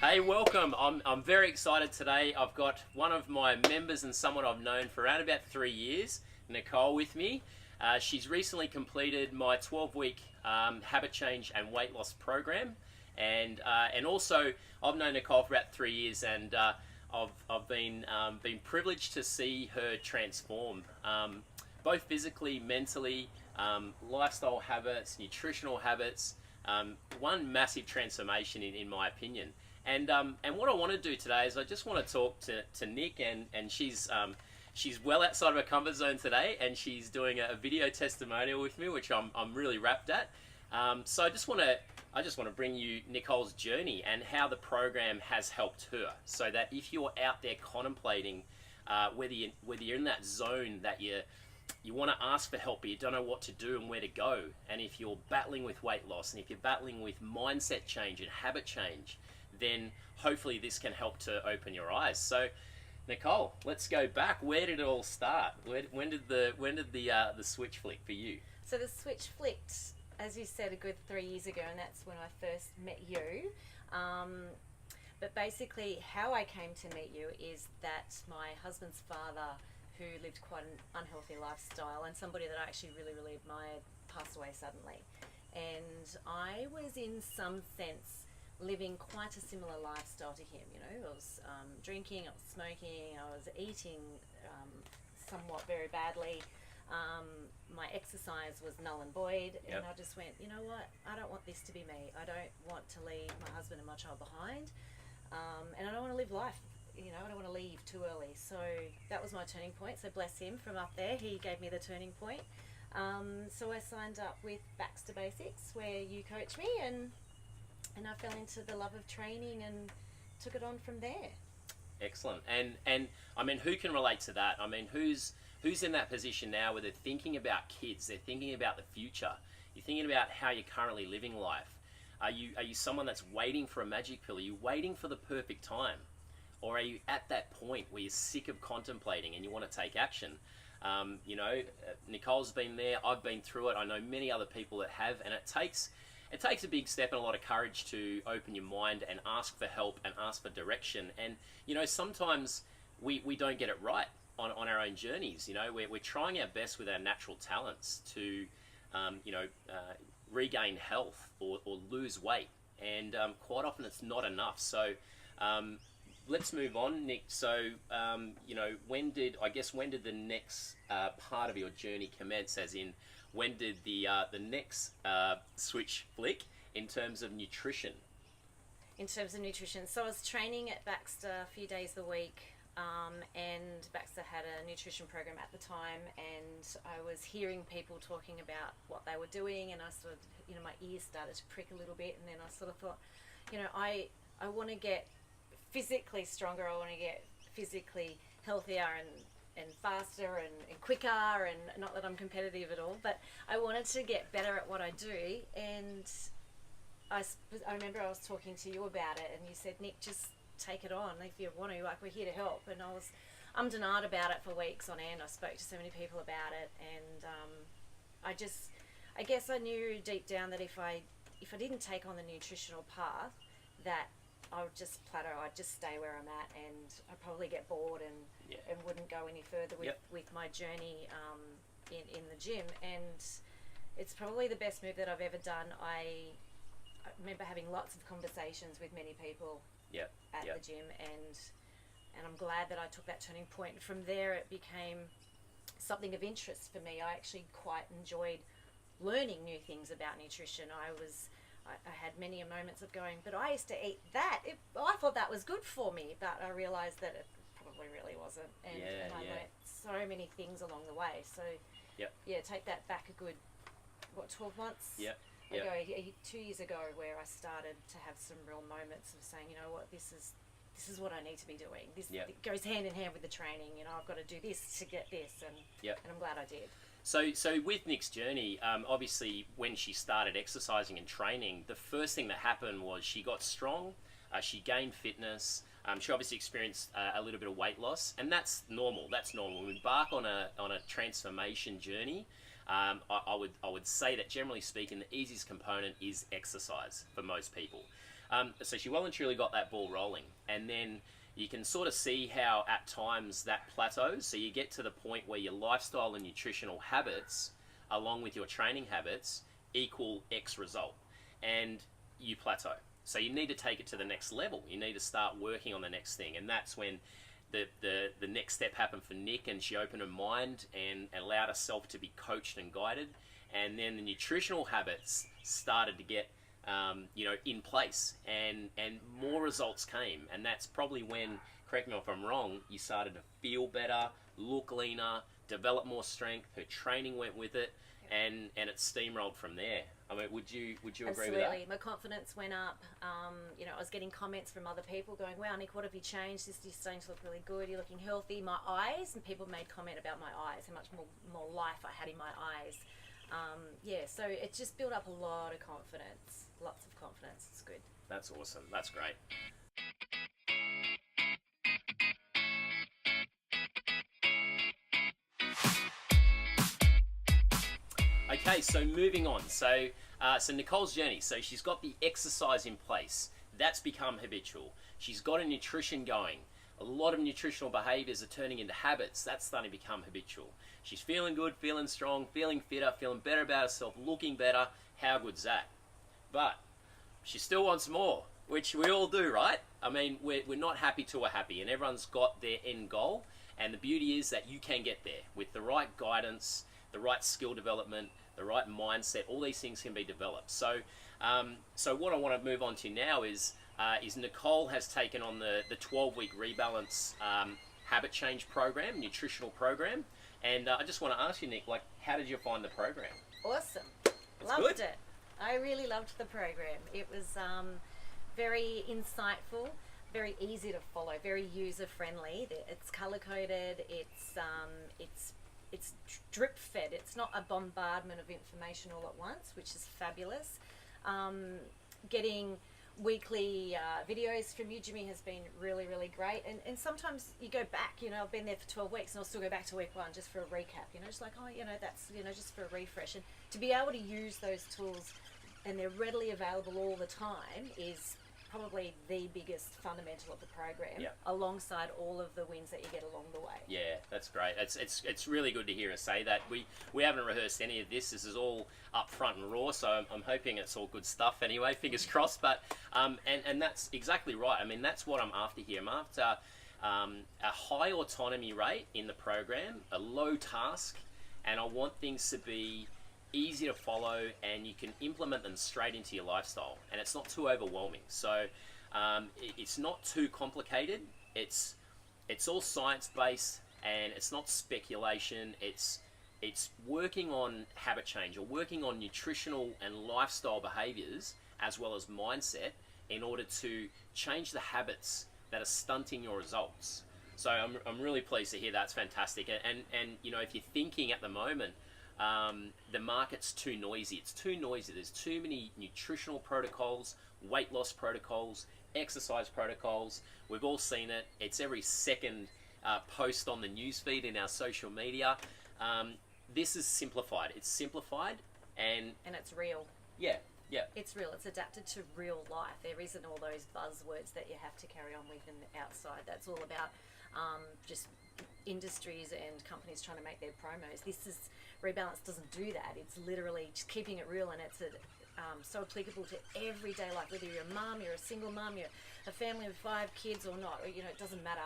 Hey, welcome. I'm very excited today. I've got one of my members and someone I've known for around about 3 years, Nicole, with me. She's recently completed my 12-week habit change and weight loss program, and also I've known Nicole for about 3 years, and I've been privileged to see her transform, both physically, mentally, lifestyle habits, nutritional habits. One massive transformation in my opinion. And what I want to do today is I just want to talk to Nick, and she's well outside of her comfort zone today, and she's doing a video testimonial with me, which I'm really rapt at. So I just want to bring you Nicole's journey and how the program has helped her, so that if you're out there contemplating whether you're in that zone that you want to ask for help but you don't know what to do and where to go, and if you're battling with weight loss, and if you're battling with mindset change and habit change, then hopefully this can help to open your eyes. So, Nicole, let's go back. Where did it all start? When did the switch flick for you? So the switch flicked, as you said, a good 3 years ago, and that's when I first met you. But basically, how I came to meet you is that my husband's father, who lived quite an unhealthy lifestyle and somebody that I actually really, really admired, passed away suddenly. And I was, in some sense, living quite a similar lifestyle to him. You know, I was drinking, I was smoking, I was eating somewhat very badly. My exercise was null and void, and I just went, you know what, I don't want this to be me. I don't want to leave my husband and my child behind, and I don't want to live life, you know, I don't want to leave too early. So that was my turning point. So bless him, from up there, he gave me the turning point. So I signed up with Baxter Basics, where you coach me, and I fell into the love of training and took it on from there. Excellent. And I mean, who can relate to that? I mean, who's in that position now where they're thinking about kids, they're thinking about the future, you're thinking about how you're currently living life. Are you someone that's waiting for a magic pill? Are you waiting for the perfect time? Or are you at that point where you're sick of contemplating and you want to take action? Nicole's been there, I've been through it, I know many other people that have, and it takes a big step and a lot of courage to open your mind and ask for help and ask for direction. And, you know, sometimes we don't get it right on our own journeys. You know, we're trying our best with our natural talents to, regain health or lose weight. And quite often it's not enough. So let's move on, Nick. So, when did the next part of your journey commence, as in, when did the next switch flick in terms of nutrition? In terms of nutrition, so I was training at Baxter a few days a week, and Baxter had a nutrition program at the time, and I was hearing people talking about what they were doing, and I sort of, my ears started to prick a little bit, and then I sort of thought, I want to get physically stronger, I want to get physically healthier and faster and quicker, and not that I'm competitive at all, but I wanted to get better at what I do. And I remember I was talking to you about it, and you said, Nick, just take it on if you want to, like, we're here to help. And I was denied about it for weeks on end. I spoke to so many people about it, and I guess I knew deep down that if I didn't take on the nutritional path, that I would just plateau. I'd just stay where I'm at, and I'd probably get bored and wouldn't go any further with my journey in the gym. And it's probably the best move that I've ever done. I remember having lots of conversations with many people at the gym, and I'm glad that I took that turning point. From there, it became something of interest for me. I actually quite enjoyed learning new things about nutrition. I had many moments of going, but I used to eat that. I thought that was good for me, but I realised that it probably really wasn't. And I learnt so many things along the way. So, take that back a good, 12 months ago, 2 years ago, where I started to have some real moments of saying, you know what, this is what I need to be doing. It goes hand in hand with the training. I've got to do this to get this, and I'm glad I did. So with Nick's journey, obviously when she started exercising and training, the first thing that happened was she got strong, she gained fitness, she obviously experienced a little bit of weight loss, and that's normal. When we embark on a transformation journey, I would say that generally speaking, the easiest component is exercise for most people. So she well and truly got that ball rolling, and then you can sort of see how at times that plateaus. So you get to the point where your lifestyle and nutritional habits, along with your training habits, equal X result, and you plateau. So you need to take it to the next level. You need to start working on the next thing, and that's when the next step happened for Nick, and she opened her mind and allowed herself to be coached and guided, and then the nutritional habits started to get in place, and more results came, and that's probably when, correct me if I'm wrong, you started to feel better, look leaner, develop more strength. Her training went with it, and it steamrolled from there. I mean, would you agree with that? Absolutely. My confidence went up. I was getting comments from other people going, "Wow, Nick, what have you changed? You're starting to look really good. You're looking healthy." My eyes, and people made comment about my eyes, how much more life I had in my eyes. So it just built up a lot of confidence, lots of confidence. It's good. That's awesome. That's great. Okay, so moving on. So Nicole's journey. So she's got the exercise in place. That's become habitual. She's got a nutrition going. A lot of nutritional behaviors are turning into habits. That's starting to become habitual. She's feeling good, feeling strong, feeling fitter, feeling better about herself, looking better. How good's that? But she still wants more, which we all do, right? I mean, we're not happy till we're happy, and everyone's got their end goal. And the beauty is that you can get there with the right guidance, the right skill development, the right mindset. All these things can be developed. So what I want to move on to now is Nicole has taken on the 12-week Rebalance habit change program, nutritional program. And I just want to ask you, Nick, how did you find the program? Awesome. It's Loved good. it. I really loved the program. It was very insightful, very easy to follow, very user-friendly. It's color-coded. It's drip-fed. It's not a bombardment of information all at once, which is fabulous. Getting weekly videos from you, Jimmy, has been really, really great. And sometimes you go back, I've been there for 12 weeks and I'll still go back to week 1 just for a recap, just like, that's, just for a refresh. And to be able to use those tools and they're readily available all the time is probably the biggest fundamental of the program, alongside all of the wins that you get along the way. Yeah, that's great. It's really good to hear us say that. We haven't rehearsed any of this. This is all up front and raw, so I'm hoping it's all good stuff anyway, fingers crossed. But and that's exactly right. I mean, that's what I'm after here. I'm after a high autonomy rate in the program, a low task, and I want things to be easy to follow, and you can implement them straight into your lifestyle, and it's not too overwhelming. So it's not too complicated. It's all science based, and it's not speculation. It's working on habit change, or working on nutritional and lifestyle behaviors as well as mindset, in order to change the habits that are stunting your results. So I'm really pleased to hear that. It's fantastic. And if you're thinking at the moment, the market's too noisy. It's too noisy. There's too many nutritional protocols, weight loss protocols, exercise protocols. We've all seen it. It's every second post on the newsfeed in our social media. This is simplified. It's simplified, and it's real. Yeah. It's real. It's adapted to real life. There isn't all those buzzwords that you have to carry on with in the outside. That's all about just industries and companies trying to make their promos. Rebalance doesn't do that. It's literally just keeping it real, and it's so applicable to everyday life. Whether you're a mum, you're a single mum, you're a family of 5 kids or not, it doesn't matter.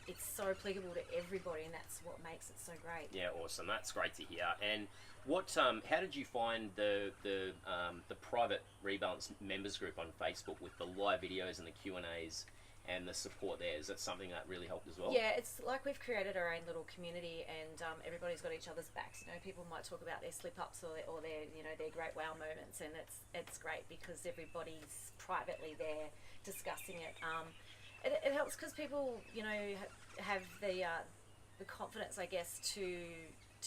It's so applicable to everybody, and that's what makes it so great. Yeah, awesome. That's great to hear. And how did you find the private Rebalance members group on Facebook with the live videos and the Q&As and the support there? Is that something that really helped as well? Yeah, it's like we've created our own little community, and everybody's got each other's backs. People might talk about their slip-ups or their their great wow moments, and it's great because everybody's privately there discussing it. It helps because people have the confidence, I guess, to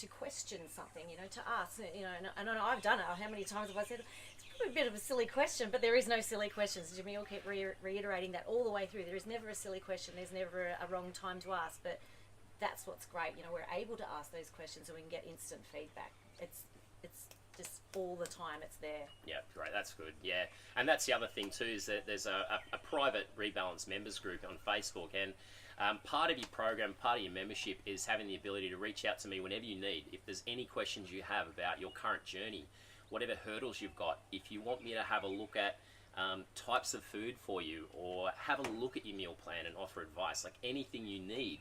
question something, to ask, and I know I've done it. How many times have I said, it's probably a bit of a silly question, but there is no silly questions. Jimmy will keep reiterating that all the way through. There is never a silly question. There's never a wrong time to ask, but that's what's great. We're able to ask those questions and we can get instant feedback. It's just all the time. It's there. Yeah, great. That's good. Yeah, and that's the other thing too, is that there's a private Rebalance members group on Facebook, and part of your program, part of your membership is having the ability to reach out to me whenever you need. If there's any questions you have about your current journey, whatever hurdles you've got, if you want me to have a look at types of food for you, or have a look at your meal plan and offer advice, like anything you need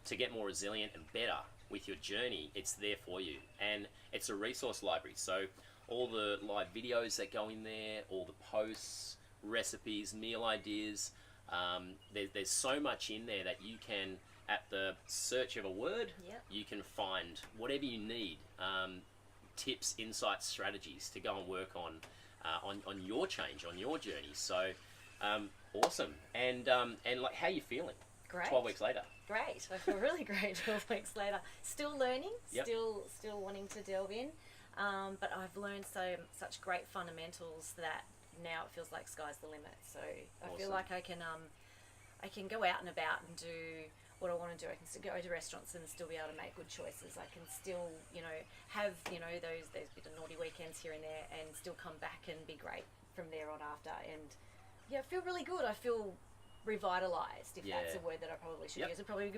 to get more resilient and better with your journey, it's there for you. And it's a resource library, so all the live videos that go in there, all the posts, recipes, meal ideas, there's so much in there that you can, at the search of a word, Yep. you can find whatever you need, tips, insights, strategies to go and work on your change, on your journey. So awesome. And like, how are you feeling? Great. 12 weeks later. Great. I feel really great 12 weeks later. Still learning, Yep. still wanting to delve in. But I've learned such great fundamentals that now it feels like sky's the limit. So I feel Awesome. like I can go out and about and do what I want to do. I can still go to restaurants and still be able to make good choices. I can still, have, those bit of naughty weekends here and there, and still come back and be great from there on after. And yeah, I feel really good. I feel revitalized, if that's Yeah. a word that I probably should Yep. use. It probably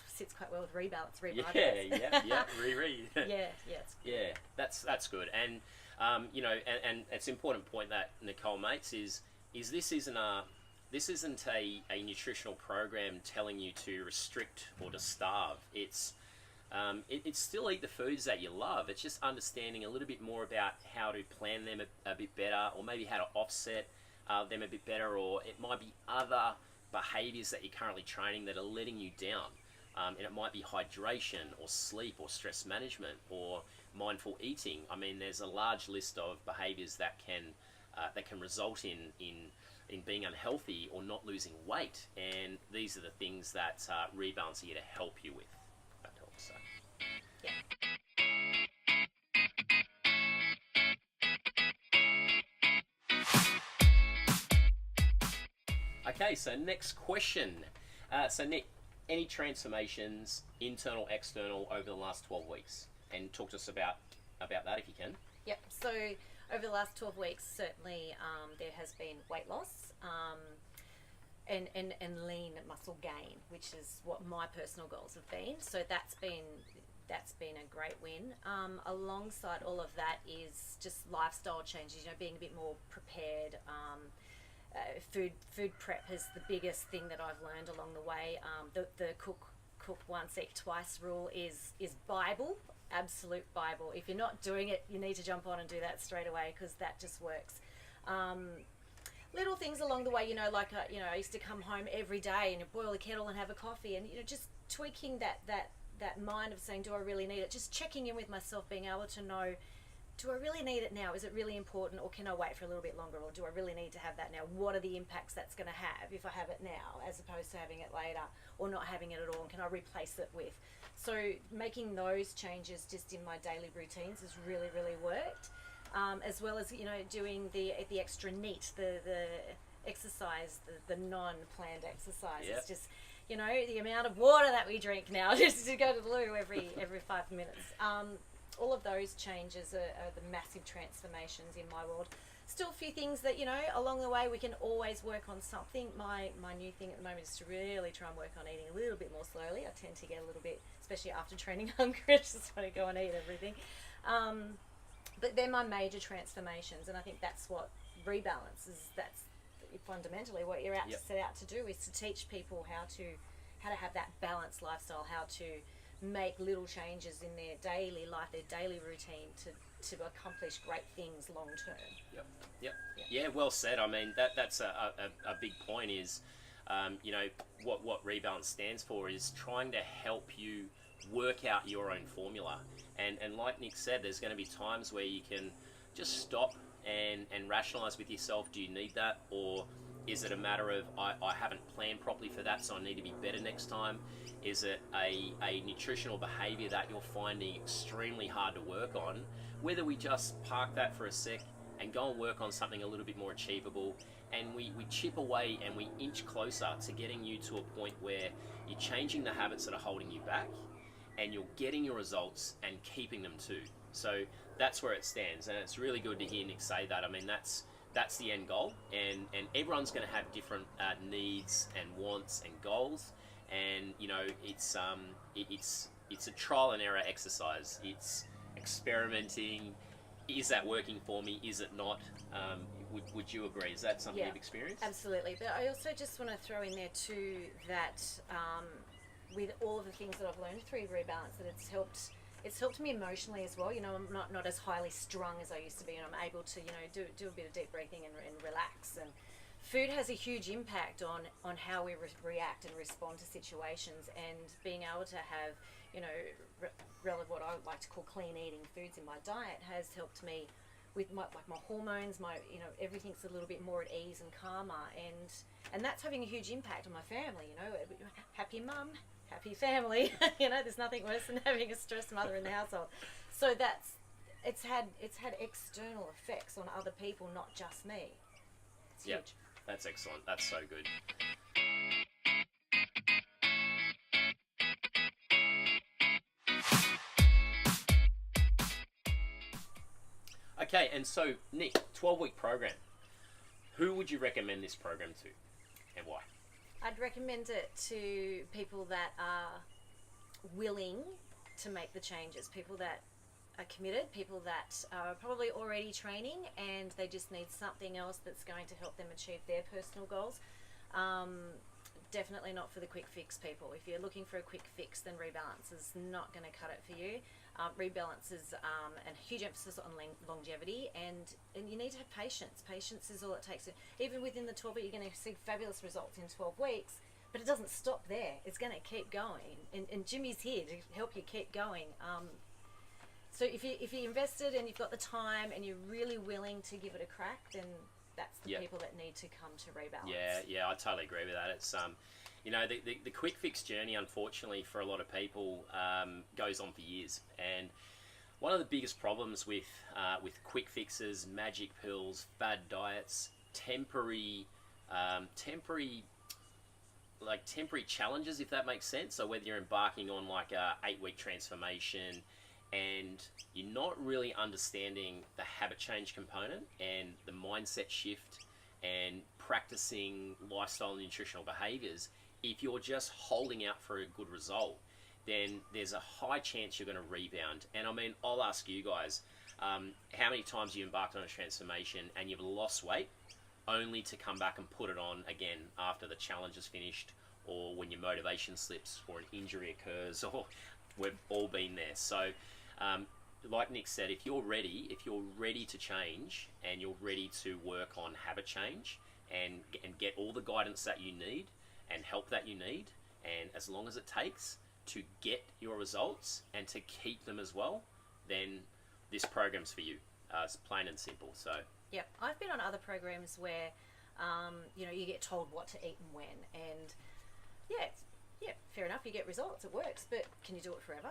sits quite well with rebalance, Yeah, revitalize. yeah. Re. yeah, it's good. Yeah, that's good. And and it's an important point that Nicole makes is this isn't a nutritional program telling you to restrict or to starve. It's still eat the foods that you love. It's just understanding a little bit more about how to plan them a bit better, or maybe how to offset them a bit better, or it might be other behaviors that you're currently training that are letting you down. And it might be hydration or sleep or stress management or mindful eating. I mean, there's a large list of behaviors that can result in being unhealthy or not losing weight. And these are the things that Rebalance are here to help you with. That helps. So. Yeah. Okay, so next question. So Nick, any transformations, internal, external, over the last 12 weeks? And talk to us about that if you can. Yep. So over the last 12 weeks, certainly there has been weight loss and lean muscle gain, which is what my personal goals have been. So that's been a great win. Alongside all of that is just lifestyle changes. Being a bit more prepared. Food prep is the biggest thing that I've learned along the way. The cook once, eat twice rule is Bible, absolute Bible. If you're not doing it, you need to jump on and do that straight away, because that just works. Little things along the way, I used to come home every day and boil a kettle and have a coffee, and just tweaking that mind of saying, do I really need it? Just checking in with myself, being able to know, do I really need it now? Is it really important, or can I wait for a little bit longer? Or do I really need to have that now? What are the impacts that's going to have if I have it now, as opposed to having it later, or not having it at all? And can I replace it with? So making those changes just in my daily routines has really, really worked. As well as doing the extra NEAT, the exercise, the non-planned exercise. Yep. It's just the amount of water that we drink now, just to go to the loo every 5 minutes. All of those changes are the massive transformations in my world. Still a few things that, along the way we can always work on something. My new thing at the moment is to really try and work on eating a little bit more slowly. I tend to get a little bit, especially after training, hungry. I just want to go and eat everything. But they're my major transformations, and I think that's what Rebalance is. That's fundamentally what you're Yep. set out to do, is to teach people how to have that balanced lifestyle, how to make little changes in their daily life, their daily routine, to accomplish great things long term. Yep. Yeah, well said. I mean, that's a big point is, what Rebalance stands for is trying to help you work out your own formula. And like Nick said, there's going to be times where you can just stop and rationalize with yourself, do you need that? Or is it a matter of, I haven't planned properly for that, so I need to be better next time? Is it a nutritional behavior that you're finding extremely hard to work on? Whether we just park that for a sec and go and work on something a little bit more achievable, and we chip away and we inch closer to getting you to a point where you're changing the habits that are holding you back, and you're getting your results and keeping them too. So that's where it stands, and it's really good to hear Nick say that. I mean, that's the end goal, and everyone's going to have different needs and wants and goals, and you know, it's a trial and error exercise. It's experimenting. Is that working for me? Is it not? Would you agree? Is that something you've experienced? Absolutely. But I also just want to throw in there too that with all of the things that I've learned through Rebalance, that it's helped me emotionally as well. You know, I'm not as highly strung as I used to be, and I'm able to, you know, do a bit of deep breathing and relax. And food has a huge impact on how we react and respond to situations, and being able to have, you know, relative what I would like to call clean eating foods in my diet has helped me with my hormones, you know, everything's a little bit more at ease and calmer, and that's having a huge impact on my family. You know, happy mum, happy family. You know, there's nothing worse than having a stressed mother in the household. So it's had external effects on other people, not just me. It's huge. That's excellent. That's so good. Okay, and so Nick, 12-week program. Who would you recommend this program to, and why? I'd recommend it to people that are willing to make the changes, people that are committed, people that are probably already training and they just need something else that's going to help them achieve their personal goals. Definitely not for the quick fix people. If you're looking for a quick fix, then Rebalance is not going to cut it for you. Rebalance is a huge emphasis on longevity, and you need to have patience. Patience is all it takes. Even within the 12 weeks, you're going to see fabulous results in 12 weeks, but it doesn't stop there. It's going to keep going, and Jimmy's here to help you keep going. So if you invested and you've got the time and you're really willing to give it a crack, then that's the people that need to come to Rebalance. Yeah, I totally agree with that. It's you know, the quick fix journey, unfortunately, for a lot of people, goes on for years. And one of the biggest problems with quick fixes, magic pills, fad diets, temporary challenges, if that makes sense. So whether you're embarking on like a 8-week transformation and you're not really understanding the habit change component and the mindset shift and practicing lifestyle and nutritional behaviors, if you're just holding out for a good result, then there's a high chance you're going to rebound. And I mean, I'll ask you guys, how many times you embarked on a transformation and you've lost weight only to come back and put it on again after the challenge is finished, or when your motivation slips, or an injury occurs, or we've all been there. So like Nick said, if you're ready to change and you're ready to work on habit change and get all the guidance that you need and help that you need, and as long as it takes to get your results and to keep them as well, then this program's for you. It's plain and simple. So yep, I've been on other programs where you know, you get told what to eat and when, and yeah, fair enough, you get results, it works, but can you do it forever?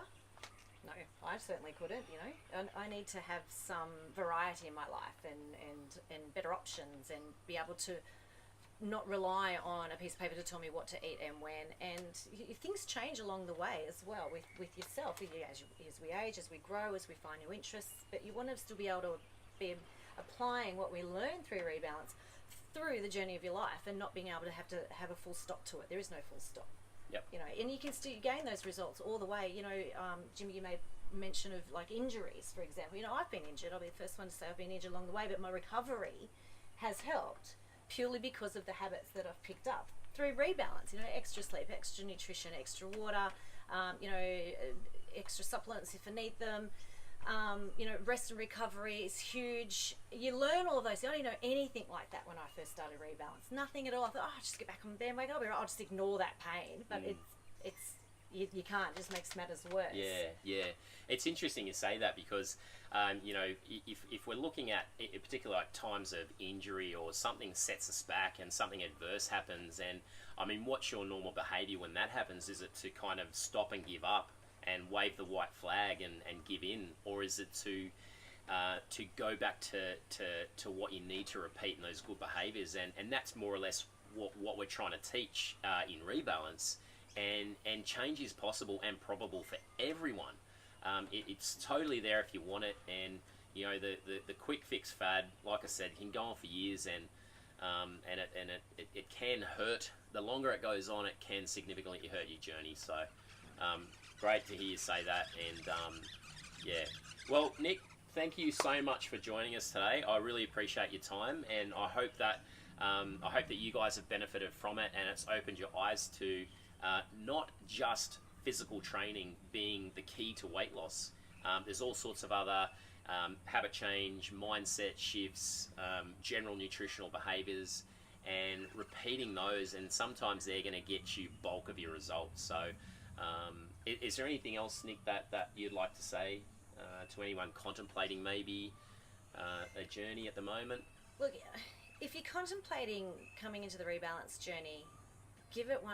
No, I certainly couldn't. You know, I need to have some variety in my life and better options, and be able to not rely on a piece of paper to tell me what to eat and when. And things change along the way as well with yourself as we age, as we grow, as we find new interests. But you want to still be able to be applying what we learn through Rebalance through the journey of your life, and not being able to have a full stop to it. There is no full stop. Yep. You know, and you can still gain those results all the way. You know, Jimmy, you made mention of like injuries, for example. You know, I've been injured. I'll be the first one to say I've been injured along the way, but my recovery has helped purely because of the habits that I've picked up through Rebalance. You know, extra sleep, extra nutrition, extra water, you know, extra supplements if I need them. You know, rest and recovery is huge. You learn all of those. I didn't know anything like that when I first started Rebalance. Nothing at all. I thought, I'll just get back on the bandwagon. I'll just ignore that pain. But you can't. It just makes matters worse. Yeah. It's interesting you say that, because you know, if we're looking at in particular like times of injury or something sets us back and something adverse happens, and I mean, what's your normal behavior when that happens? Is it to kind of stop and give up and wave the white flag and give in, or is it to go back to what you need to repeat in those good behaviors? And that's more or less what we're trying to teach in Rebalance. And change is possible and probable for everyone. It's totally there if you want it, and You know, the quick fix fad, like I said, can go on for years, and it can hurt. The longer it goes on, it can significantly hurt your journey. So great to hear you say that. And yeah, well, Nick, thank you so much for joining us today. I really appreciate your time, and I hope that you guys have benefited from it, and it's opened your eyes to not just physical training being the key to weight loss. There's all sorts of other habit change, mindset shifts, general nutritional behaviors, and repeating those, and sometimes they're going to get you bulk of your results. So is there anything else, Nick, that you'd like to say to anyone contemplating maybe a journey at the moment? Look, if you're contemplating coming into the Rebalance journey, give it 100%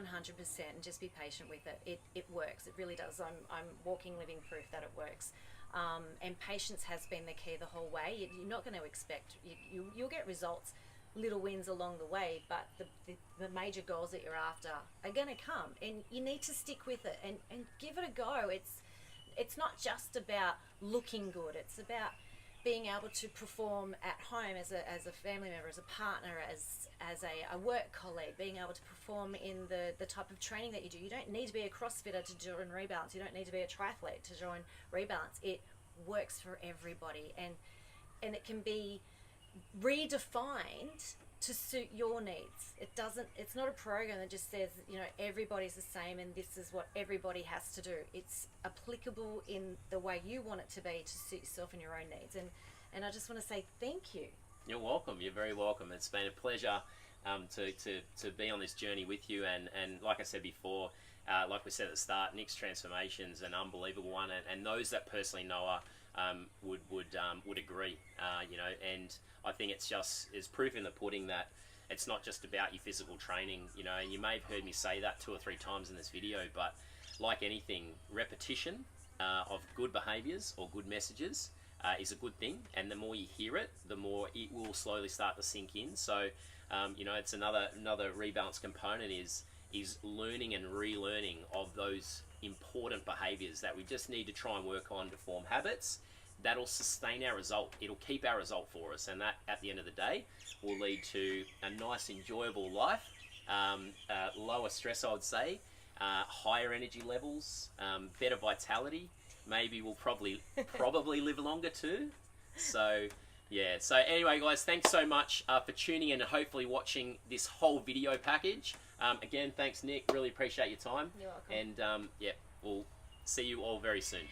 and just be patient with it. It works. It really does. I'm walking, living proof that it works. And patience has been the key the whole way. You're not going to expect, you'll get results, little wins along the way, but the major goals that you're after are going to come, and you need to stick with it and give it a go. It's not just about looking good. It's about being able to perform at home as a family member, as a partner, as a work colleague, being able to perform in the type of training that you do. You don't need to be a CrossFitter to join Rebalance. You don't need to be a triathlete to join Rebalance. It works for everybody, and it can be redefined to suit your needs. It's not a program that just says, you know, everybody's the same and this is what everybody has to do. It's applicable in the way you want it to be to suit yourself and your own needs. And I just want to say thank you. You're welcome. You're very welcome. It's been a pleasure to be on this journey with you. And like I said before, like we said at the start, Nick's transformation's an unbelievable one, and those that personally know her would agree. You know, and I think it's proof in the pudding that it's not just about your physical training. You know, and you may have heard me say that 2 or 3 times in this video, but like anything, repetition of good behaviors or good messages is a good thing, and the more you hear it, the more it will slowly start to sink in. So you know, it's another Rebalance component is learning and relearning of those important behaviors that we just need to try and work on to form habits that'll sustain our result. It'll keep our result for us, and that at the end of the day will lead to a nice enjoyable life, lower stress, I would say, higher energy levels, better vitality. Maybe we'll probably live longer too. So yeah, so anyway guys, thanks so much for tuning in and hopefully watching this whole video package. Again, thanks Nick, really appreciate your time. You're welcome. And yeah, we'll see you all very soon.